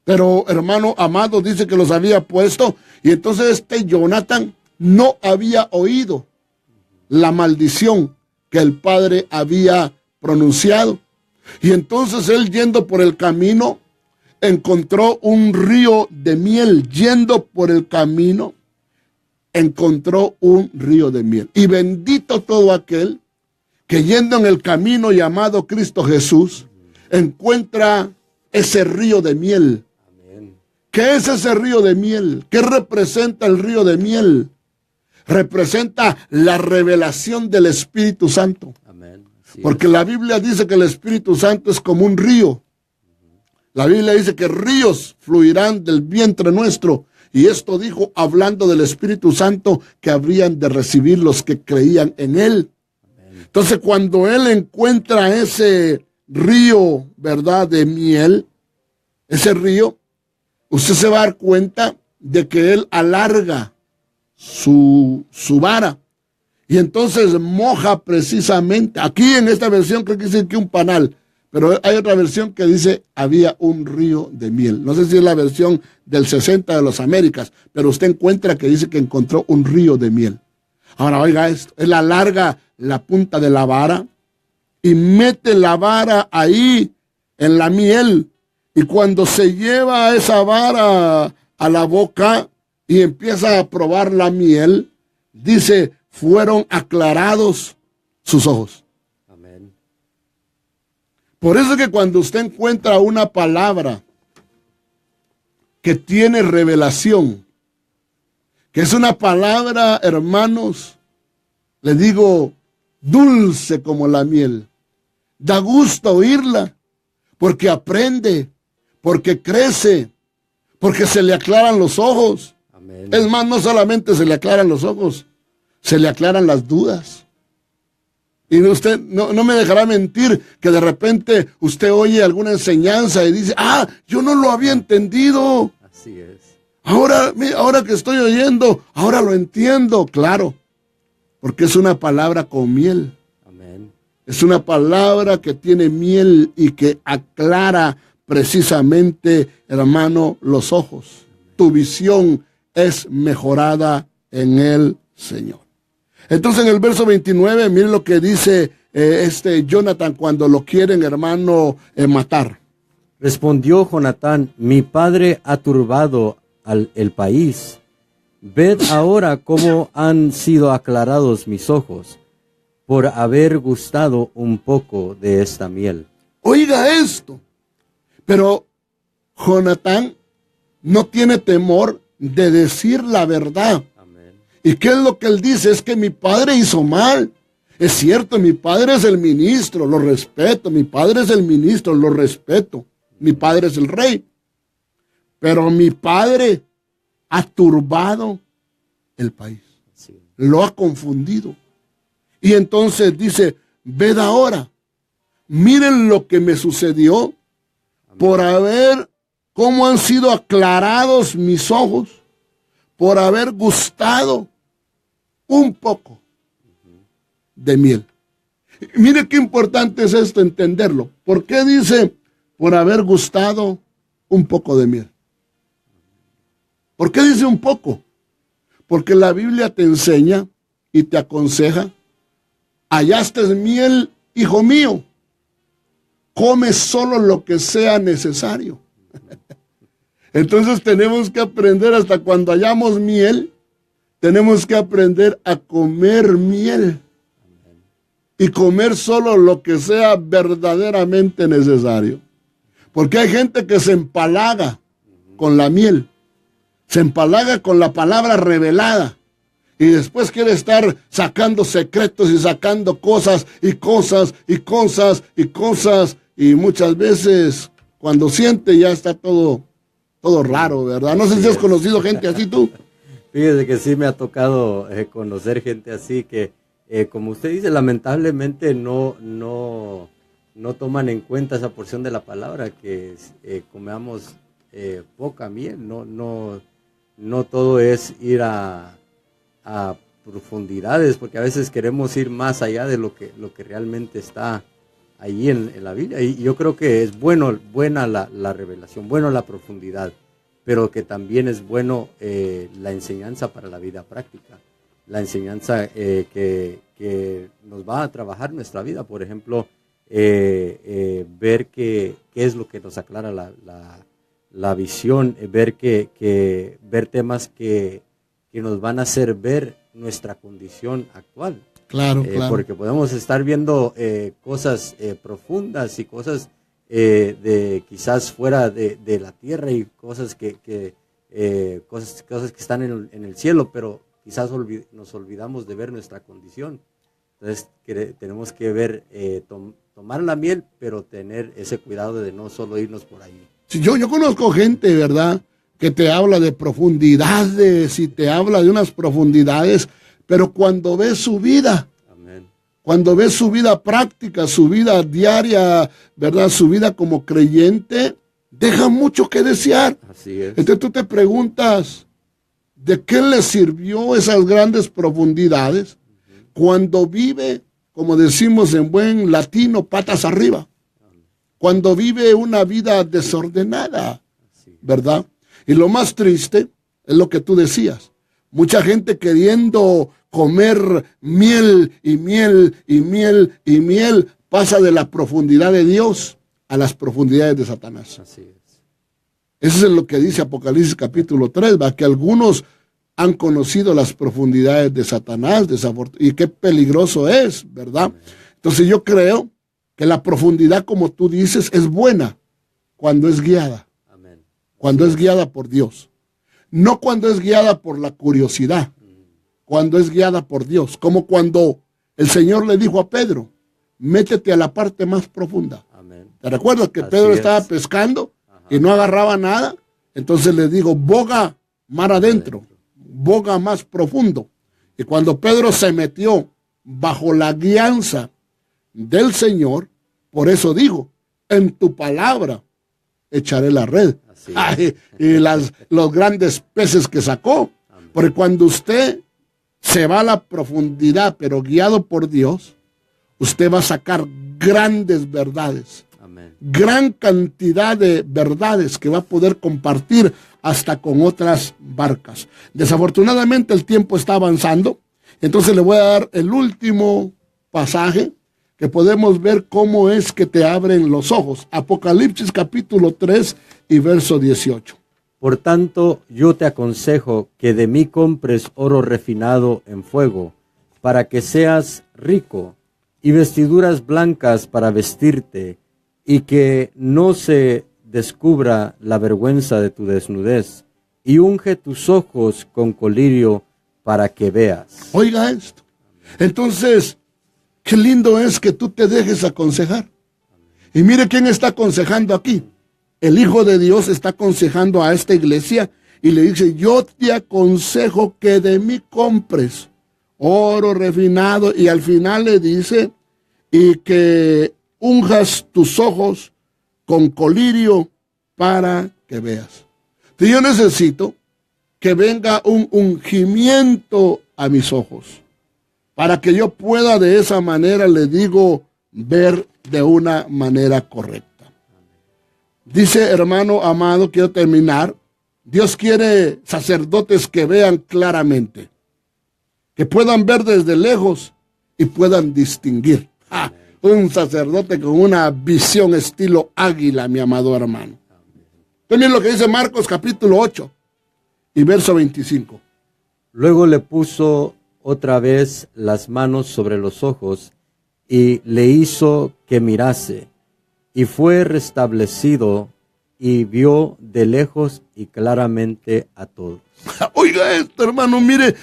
Pero, hermano amado, dice que los había puesto, y entonces Jonatán no había oído la maldición que el padre había pronunciado. Y entonces él, yendo por el camino, encontró un río de miel. Yendo por el camino, encontró un río de miel. Y bendito todo aquel que, yendo en el camino llamado Cristo Jesús, encuentra ese río de miel. ¿Qué es ese río de miel? ¿Qué representa el río de miel? Representa la revelación del Espíritu Santo. Amén. Porque la Biblia dice que el Espíritu Santo es como un río. La Biblia dice que ríos fluirán del vientre nuestro. Y esto dijo hablando del Espíritu Santo que habrían de recibir los que creían en Él. Amén. Entonces, cuando Él encuentra ese río, ¿verdad?, de miel, ese río, usted se va a dar cuenta de que él alarga su vara y entonces moja precisamente. Aquí en esta versión creo que dice que un panal, pero hay otra versión que dice había un río de miel. No sé si es la versión del 60 de las Américas, pero usted encuentra que dice que encontró un río de miel. Ahora oiga esto, él alarga la punta de la vara y mete la vara ahí en la miel. Y cuando se lleva esa vara a la boca y empieza a probar la miel, dice, fueron aclarados sus ojos. Amén. Por eso es que cuando usted encuentra una palabra que tiene revelación, que es una palabra, hermanos, le digo, dulce como la miel, da gusto oírla, porque aprende, porque crece, porque se le aclaran los ojos. Amén. Es más, no solamente se le aclaran los ojos, se le aclaran las dudas. Y usted no me dejará mentir que de repente usted oye alguna enseñanza y dice, yo no lo había entendido. Así es. Ahora que estoy oyendo, ahora lo entiendo, claro. porque es una palabra con miel. Amén. Es una palabra que tiene miel y que aclara precisamente, hermano, los ojos. Tu visión es mejorada en el Señor. Entonces en el verso 29, miren lo que dice Jonathan cuando lo quieren, hermano, matar. Respondió Jonatán: mi padre ha turbado el país. Ved ahora cómo han sido aclarados mis ojos por haber gustado un poco de esta miel. Oiga esto. Pero Jonatán no tiene temor de decir la verdad. Amén. ¿Y qué es lo que él dice? Es que mi padre hizo mal. Es cierto, mi padre es el ministro, lo respeto. Mi padre es el ministro, lo respeto. Mi padre es el rey. Pero mi padre ha turbado el país. Sí. Lo ha confundido. Y entonces dice, ved ahora, miren lo que me sucedió por haber, cómo han sido aclarados mis ojos, por haber gustado un poco de miel. Mire qué importante es esto, entenderlo. ¿Por qué dice por haber gustado un poco de miel? ¿Por qué dice un poco? Porque la Biblia te enseña y te aconseja: hallaste miel, hijo mío, come solo lo que sea necesario. Entonces tenemos que aprender, hasta cuando hallamos miel, tenemos que aprender a comer miel y comer solo lo que sea verdaderamente necesario. Porque hay gente que se empalaga con la miel, se empalaga con la palabra revelada y después quiere estar sacando secretos y sacando cosas y cosas y cosas y cosas, y muchas veces cuando siente ya está todo raro, ¿verdad? No sé si has conocido gente así tú. Fíjese que sí me ha tocado conocer gente así que, como usted dice, lamentablemente no toman en cuenta esa porción de la palabra, que comamos poca miel. No todo es ir a profundidades, porque a veces queremos ir más allá de lo que realmente está allí en la Biblia. Y yo creo que es buena la revelación, bueno la profundidad, pero que también es bueno la enseñanza para la vida práctica, la enseñanza que nos va a trabajar nuestra vida. Por ejemplo, ver qué es lo que nos aclara la visión, ver temas que nos van a hacer ver nuestra condición actual. Claro. Porque podemos estar viendo cosas profundas y cosas de quizás fuera de la tierra, y cosas cosas que están en el cielo, pero quizás nos olvidamos de ver nuestra condición. Entonces tenemos que ver, tomar la miel, pero tener ese cuidado de no solo irnos por ahí. Sí, yo conozco gente, ¿verdad?, que te habla de profundidades y te habla de unas profundidades, pero cuando ves su vida, Amén, cuando ves su vida práctica, su vida diaria, ¿verdad?, su vida como creyente, deja mucho que desear. así es. Entonces tú te preguntas, ¿de qué le sirvió esas grandes profundidades cuando vive, como decimos en buen latino, patas arriba? Cuando vive una vida desordenada, ¿verdad? Y lo más triste es lo que tú decías. Mucha gente queriendo comer miel y miel y miel y miel pasa de la profundidad de Dios a las profundidades de Satanás. Así es. Eso es lo que dice Apocalipsis capítulo 3, ¿va? Que algunos han conocido las profundidades de Satanás, y qué peligroso es, ¿verdad? Entonces yo creo que la profundidad, como tú dices, es buena cuando es guiada. Amén. Cuando es guiada por Dios. No cuando es guiada por la curiosidad. Cuando es guiada por Dios. Como cuando el Señor le dijo a Pedro, métete a la parte más profunda. Amén. ¿Te recuerdas que Así Pedro es. estaba pescando? Ajá. Y no agarraba nada? Entonces le digo, boga mar adentro, boga más profundo. Y cuando Pedro se metió bajo la guianza del Señor, por eso digo, en tu palabra echaré la red. Así es. Ay, y los grandes peces que sacó. Amén. Porque cuando usted se va a la profundidad, pero guiado por Dios, usted va a sacar grandes verdades. Amén. Gran cantidad de verdades que va a poder compartir hasta con otras barcas. Desafortunadamente el tiempo está avanzando, entonces le voy a dar el último pasaje que podemos ver cómo es que te abren los ojos. Apocalipsis capítulo 3 y verso 18. Por tanto, yo te aconsejo que de mí compres oro refinado en fuego, para que seas rico, y vestiduras blancas para vestirte, y que no se descubra la vergüenza de tu desnudez, y unge tus ojos con colirio para que veas. Oiga esto. Entonces, qué lindo es que tú te dejes aconsejar. Y mire quién está aconsejando aquí. El Hijo de Dios está aconsejando a esta iglesia y le dice, yo te aconsejo que de mí compres oro refinado, y al final le dice, y que unjas tus ojos con colirio para que veas. Y yo necesito que venga un ungimiento a mis ojos, para que yo pueda de esa manera, le digo, ver de una manera correcta. Dice, hermano amado, quiero terminar. Dios quiere sacerdotes que vean claramente, que puedan ver desde lejos y puedan distinguir. Un sacerdote con una visión estilo águila, mi amado hermano. También lo que dice Marcos capítulo 8 y verso 25. Luego le puso otra vez las manos sobre los ojos y le hizo que mirase, y fue restablecido y vio de lejos y claramente a todos. Oiga esto, hermano, mire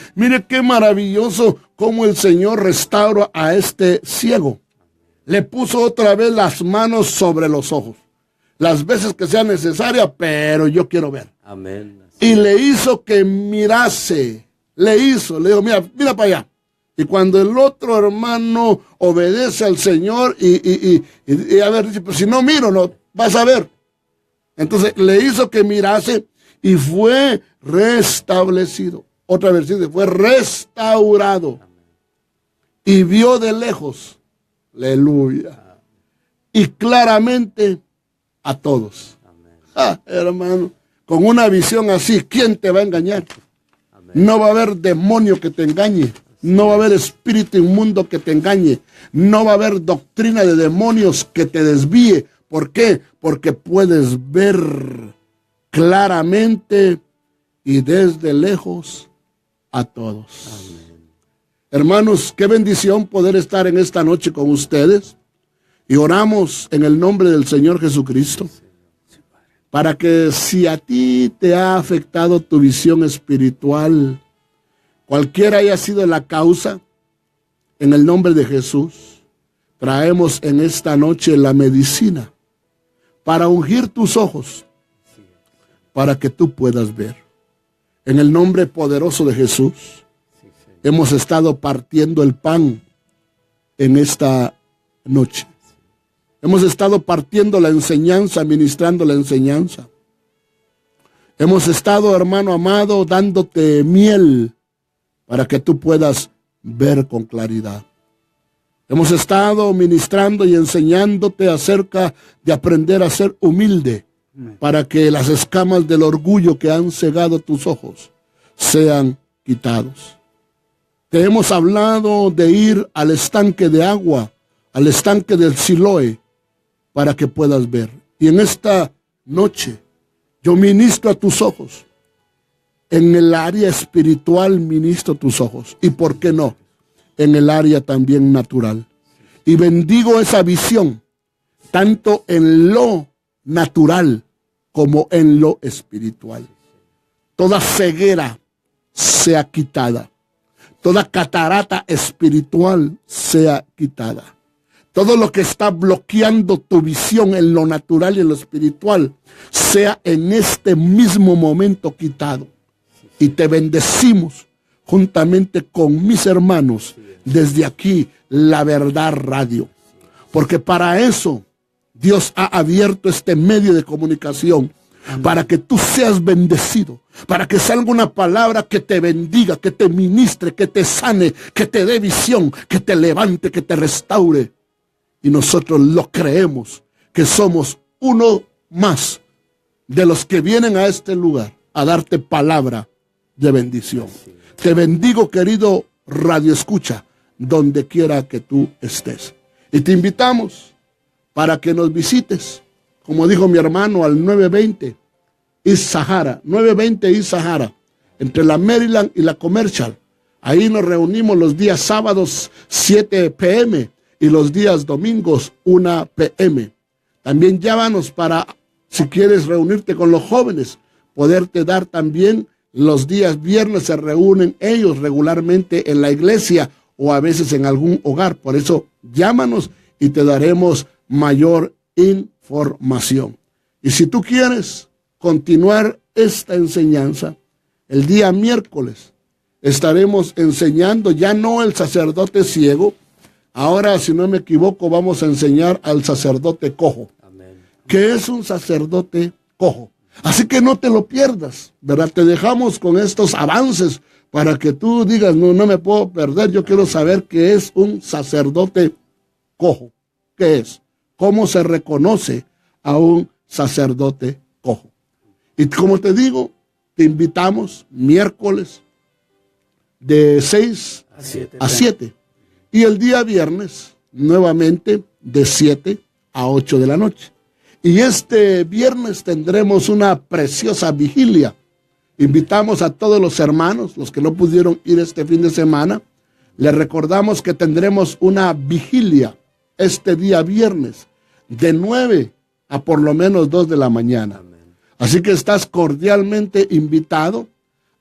qué maravilloso cómo el Señor restaura a este ciego. Le puso otra vez las manos sobre los ojos, las veces que sea necesaria, pero yo quiero ver. Amén. Y le hizo que mirase, le dijo, mira para allá. Y cuando el otro hermano obedece al Señor y a ver, dice, pues si no miro, no vas a ver. Entonces le hizo que mirase y fue restablecido. Otra versión, fue restaurado. Y vio de lejos, aleluya, y claramente a todos. Hermano, con una visión así, ¿quién te va a engañar? No va a haber demonio que te engañe. No va a haber espíritu inmundo que te engañe. No va a haber doctrina de demonios que te desvíe. ¿Por qué? Porque puedes ver claramente y desde lejos a todos. Amén. Hermanos, qué bendición poder estar en esta noche con ustedes. Y oramos en el nombre del Señor Jesucristo, para que si a ti te ha afectado tu visión espiritual, cualquiera haya sido la causa, en el nombre de Jesús, traemos en esta noche la medicina para ungir tus ojos, para que tú puedas ver. En el nombre poderoso de Jesús, hemos estado partiendo el pan en esta noche. Hemos estado partiendo la enseñanza, ministrando la enseñanza. Hemos estado, hermano amado, dándote miel para que tú puedas ver con claridad. Hemos estado ministrando y enseñándote acerca de aprender a ser humilde, para que las escamas del orgullo que han cegado tus ojos sean quitados. Te hemos hablado de ir al estanque de agua, al estanque del Siloé, para que puedas ver. Y en esta noche yo ministro a tus ojos. En el área espiritual ministro tus ojos. Y por qué no, en el área también natural. Y bendigo esa visión, tanto en lo natural como en lo espiritual. Toda ceguera sea quitada. Toda catarata espiritual sea quitada. Todo lo que está bloqueando tu visión en lo natural y en lo espiritual sea en este mismo momento quitado. Y te bendecimos juntamente con mis hermanos desde aquí, La Verdad Radio. Porque para eso Dios ha abierto este medio de comunicación, para que tú seas bendecido, para que salga una palabra que te bendiga, que te ministre, que te sane, que te dé visión, que te levante, que te restaure. Y nosotros lo creemos, que somos uno más de los que vienen a este lugar a darte palabra de bendición. Te bendigo, querido Radio Escucha, donde quiera que tú estés. Y te invitamos para que nos visites, como dijo mi hermano, al 920 East Sahara, 920 East Sahara, entre la Maryland y la Commercial. Ahí nos reunimos los días sábados 7 p.m. y los días domingos 1 p.m. También llámanos para, si quieres reunirte con los jóvenes, poderte dar también los días viernes. Se reúnen ellos regularmente en la iglesia o a veces en algún hogar. Por eso llámanos y te daremos mayor información. Y si tú quieres continuar esta enseñanza, el día miércoles estaremos enseñando ya no el sacerdote ciego. Ahora, si no me equivoco, vamos a enseñar al sacerdote cojo. Amén. Que es un sacerdote cojo. Así que no te lo pierdas, ¿verdad? Te dejamos con estos avances para que tú digas, no me puedo perder. Yo quiero saber qué es un sacerdote cojo. ¿Qué es? ¿Cómo se reconoce a un sacerdote cojo? Y como te digo, te invitamos miércoles de 6 a 7. Y el día viernes, nuevamente, de 7 a 8 de la noche. Y este viernes tendremos una preciosa vigilia. Invitamos a todos los hermanos, los que no pudieron ir este fin de semana. Les recordamos que tendremos una vigilia este día viernes, de 9 a por lo menos 2 de la mañana. Así que estás cordialmente invitado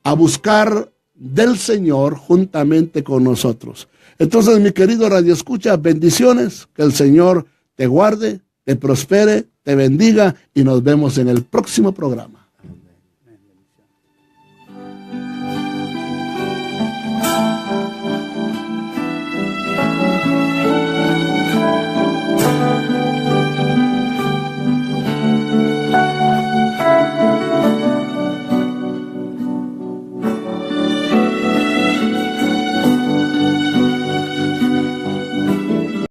a buscar del Señor juntamente con nosotros. Entonces, mi querido Radio Escucha, bendiciones, que el Señor te guarde, te prospere, te bendiga y nos vemos en el próximo programa.